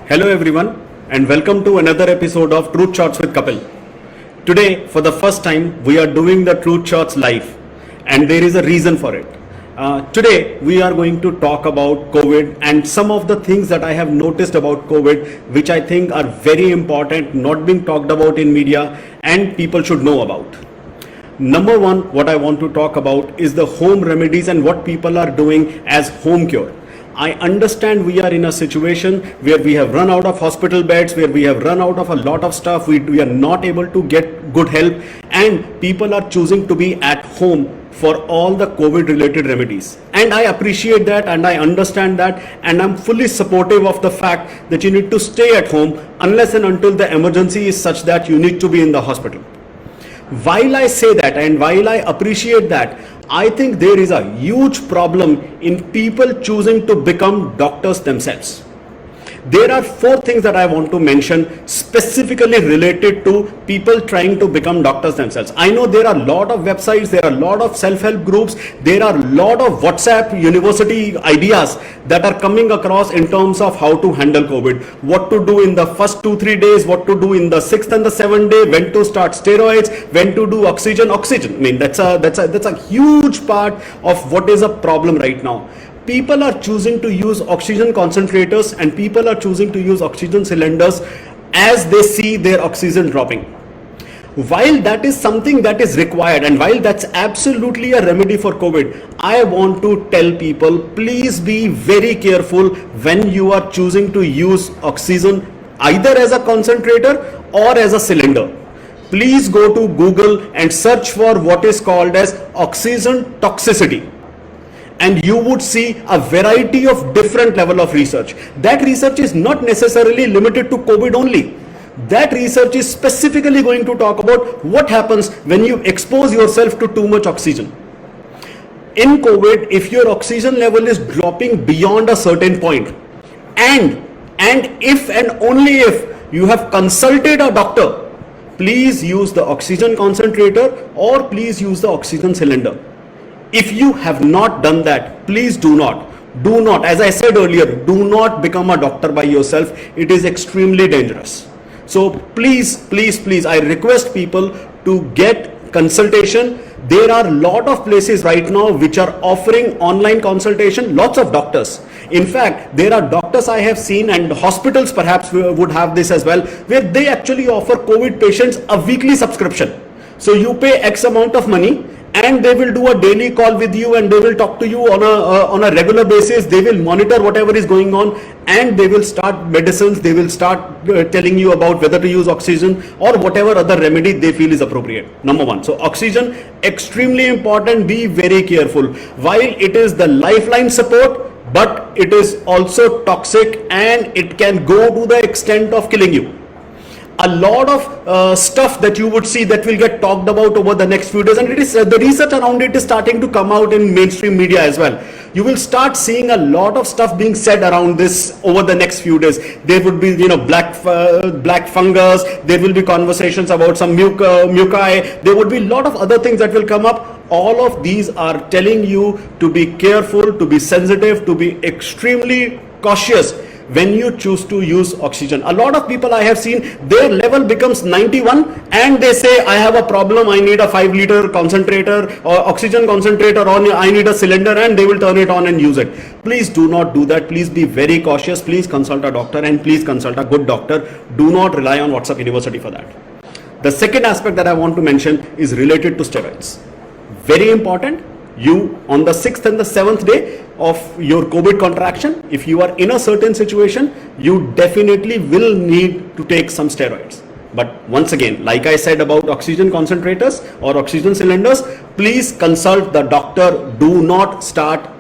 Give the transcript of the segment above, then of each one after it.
Hello everyone and welcome to another episode of Truth Shots with Kapil. Today, for the first time, we are doing the Truth Shots live and there is a reason for it. Today, we are going to talk about COVID and some of the things that I have noticed about COVID which I think are very important, not being talked about in media and people should know about. Number one, what I want to talk about is the home remedies and what people are doing as home cure. I understand we are in a situation where we have run out of hospital beds, where we have run out of a lot of stuff, we are not able to get good help, and people are choosing to be at home for all the COVID related remedies. And I appreciate that and I understand that, and I'm fully supportive of the fact that you need to stay at home unless and until the emergency is such that you need to be in the hospital. While I say that and while I appreciate that, I think there is a huge problem in people choosing to become doctors themselves. There are four things that I want to mention specifically related to people trying to become doctors themselves. I know there are a lot of websites, there are a lot of self-help groups, there are a lot of WhatsApp university ideas that are coming across in terms of how to handle COVID, what to do in the first 2-3 days, what to do in the 6th and the 7th day, when to start steroids, when to do oxygen. I mean, that's a huge part of what is a problem right now. People are choosing to use oxygen concentrators and people are choosing to use oxygen cylinders as they see their oxygen dropping. While that is something that is required and while that's absolutely a remedy for COVID, I want to tell people, please be very careful when you are choosing to use oxygen either as a concentrator or as a cylinder. Please go to Google and search for what is called as oxygen toxicity. And you would see a variety of different level of research. That research is not necessarily limited to COVID only. That research is specifically going to talk about what happens when you expose yourself to too much oxygen. In COVID, if your oxygen level is dropping beyond a certain point, and if and only if you have consulted a doctor, please use the oxygen concentrator or please use the oxygen cylinder. If you have not done that, please do not, as I said earlier, do not become a doctor by yourself. It is extremely dangerous. So please, I request people to get consultation. There are a lot of places right now which are offering online consultation, lots of doctors. In fact, there are doctors I have seen, and hospitals perhaps would have this as well, where they actually offer COVID patients a weekly subscription. So you pay X amount of money and they will do a daily call with you and they will talk to you on a regular basis. They will monitor whatever is going on and they will start medicines. They will start telling you about whether to use oxygen or whatever other remedy they feel is appropriate. Number one. So oxygen, extremely important. Be very careful. While it is the lifeline support, but it is also toxic and it can go to the extent of killing you. A lot of stuff that you would see that will get talked about over the next few days, and it is the research around it is starting to come out in mainstream media as well. You will start seeing a lot of stuff being said around this over the next few days. There would be, black fungus. There will be conversations about some muci. There would be a lot of other things that will come up. All of these are telling you to be careful, to be sensitive, to be extremely cautious when you choose to use oxygen. A lot of people I have seen, their level becomes 91 and they say, I have a problem, I need a 5-liter concentrator or oxygen concentrator, or I need a cylinder, and they will turn it on and use it. Please do not do that. Please be very cautious. Please consult a doctor and please consult a good doctor. Do not rely on WhatsApp University for that. The second aspect that I want to mention is related to steroids. Very important. You, on the 6th and the 7th day of your COVID contraction, if you are in a certain situation, you definitely will need to take some steroids. But once again, like I said about oxygen concentrators or oxygen cylinders, please consult the doctor. Do not start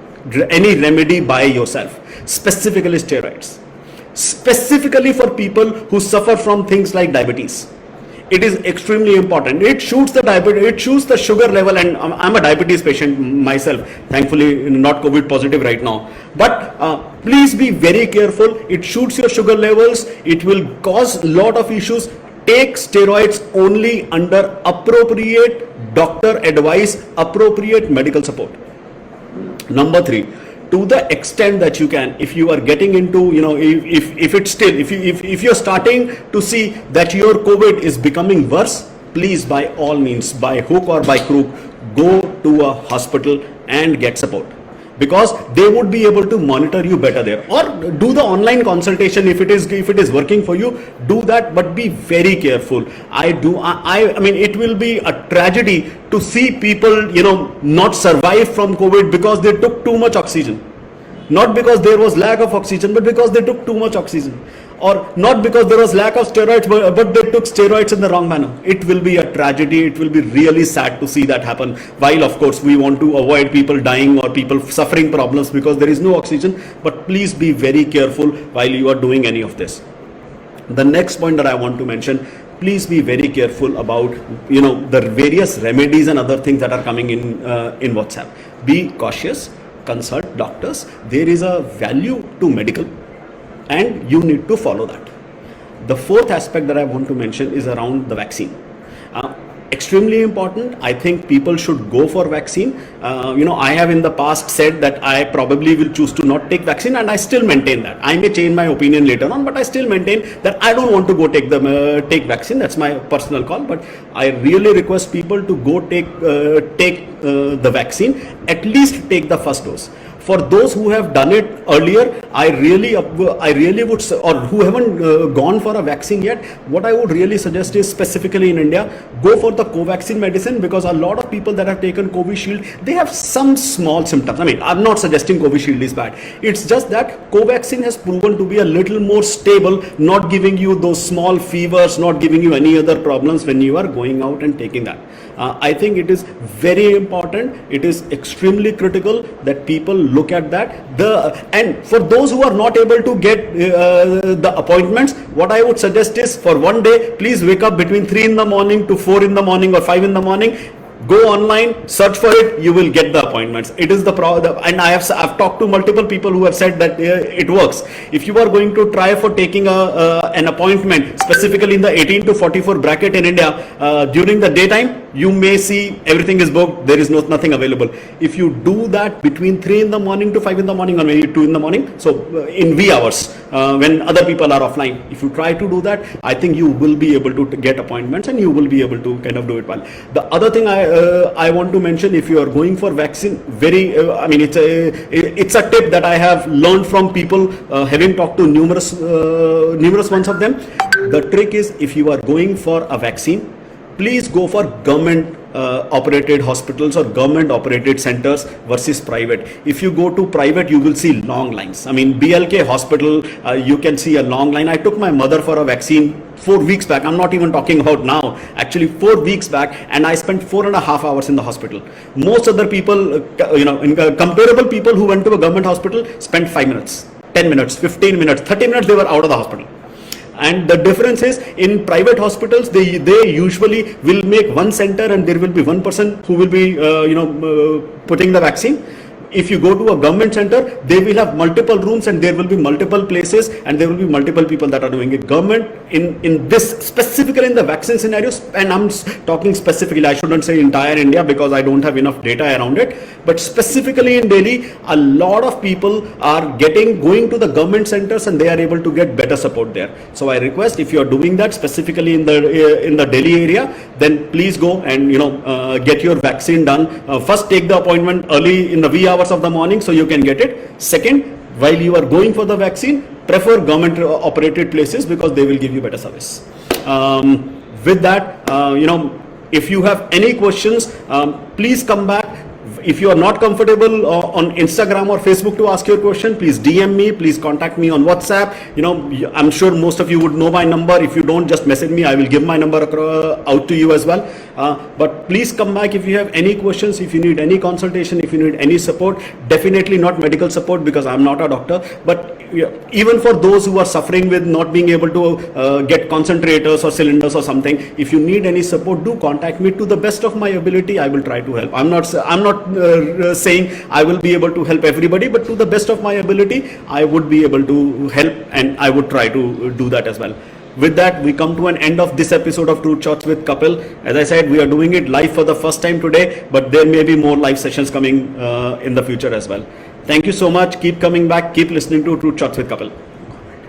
any remedy by yourself, specifically steroids. Specifically for people who suffer from things like diabetes. It is extremely important. It shoots the diabetes, it shoots the sugar level, and I'm a diabetes patient myself, thankfully not COVID positive right now. But please be very careful. It shoots your sugar levels. It will cause a lot of issues. Take steroids only under appropriate doctor advice, appropriate medical support. Number 3, to the extent that you can, if you are getting into, if it's still, if you're starting to see that your COVID is becoming worse, please, by all means, by hook or by crook, go to a hospital and get support, because they would be able to monitor you better there, or do the online consultation if it is working for you. Do that, but be very careful. I mean, it will be a tragedy to see people not survive from COVID because they took too much oxygen, not because there was lack of oxygen, but because they took too much oxygen, or not because there was lack of steroids, but they took steroids in the wrong manner. It will be a tragedy. It will be really sad to see that happen, while of course we want to avoid people dying or people suffering problems because there is no oxygen. But please be very careful while you are doing any of this. The next point that I want to mention, please be very careful about the various remedies and other things that are coming in WhatsApp. Be cautious, consult doctors. There is a value to medical, and you need to follow that. The fourth aspect that I want to mention is around the vaccine. Extremely important. I think people should go for vaccine. I have in the past said that I probably will choose to not take vaccine, and I still maintain that. I may change my opinion later on, but I still maintain that I don't want to go take vaccine. That's my personal call. But I really request people to go take the vaccine. At least take the first dose. For those who have done it earlier, I really would, or who haven't gone for a vaccine yet, what I would really suggest is, specifically in India, go for the Covaxin medicine, because a lot of people that have taken Covishield, they have some small symptoms. I mean, I'm not suggesting Covishield is bad. It's just that Covaxin has proven to be a little more stable, not giving you those small fevers, not giving you any other problems when you are going out and taking that. I think it is very important. It is extremely critical that people look at that. And for those who are not able to get the appointments, what I would suggest is, for one day, please wake up between 3 in the morning to 4 in the morning or 5 in the morning. Go online, search for it, you will get the appointments. It is and I've talked to multiple people who have said that it works. If you are going to try for taking an appointment, specifically in the 18 to 44 bracket in India, during the daytime, you may see everything is booked, there is nothing available. If you do that between 3 in the morning to 5 in the morning, or maybe 2 in the morning, so in wee hours, when other people are offline, if you try to do that, I think you will be able to get appointments, and you will be able to kind of do it well. The other thing I want to mention, if you are going for vaccine, it's a tip that I have learned from people, having talked to numerous ones of them. The trick is, if you are going for a vaccine, please go for government operated hospitals or government operated centers versus private. If you go to private, you will see long lines. I mean, BLK hospital, you can see a long line. I took my mother for a vaccine 4 weeks back. I'm not even talking about now, actually 4 weeks back, and I spent 4.5 hours in the hospital. Most other people, comparable people who went to a government hospital spent 5 minutes, 10 minutes, 15 minutes, 30 minutes, they were out of the hospital. And the difference is, in private hospitals, they usually will make one center, and there will be one person who will be putting the vaccine. If you go to a government center, they will have multiple rooms, and there will be multiple places, and there will be multiple people that are doing it. Government, in this, specifically in the vaccine scenarios, and I'm talking specifically, I shouldn't say entire India because I don't have enough data around it, but specifically in Delhi, a lot of people are going to the government centers, and they are able to get better support there. So I request, if you are doing that specifically in the Delhi area, then please go and get your vaccine done. First, take the appointment early in the wee hours of the morning so you can get it. Second, while you are going for the vaccine, prefer government operated places, because they will give you better service. With that, if you have any questions, please come back. If you are not comfortable on Instagram or Facebook to ask your question, please DM me, please contact me on WhatsApp. I'm sure most of you would know my number. If you don't, just message me. I will give my number out to you as well. But please come back if you have any questions, if you need any consultation, if you need any support. Definitely not medical support, because I'm not a doctor, but even for those who are suffering with not being able to get concentrators or cylinders or something, if you need any support, do contact me. To the best of my ability, I will try to help. I'm not saying I will be able to help everybody, but to the best of my ability, I would be able to help, and I would try to do that as well. With that, we come to an end of this episode of Truth Shots with Kapil. As I said, we are doing it live for the first time today, but there may be more live sessions coming in the future as well. Thank you so much. Keep coming back. Keep listening to Truth Shots with Kapil.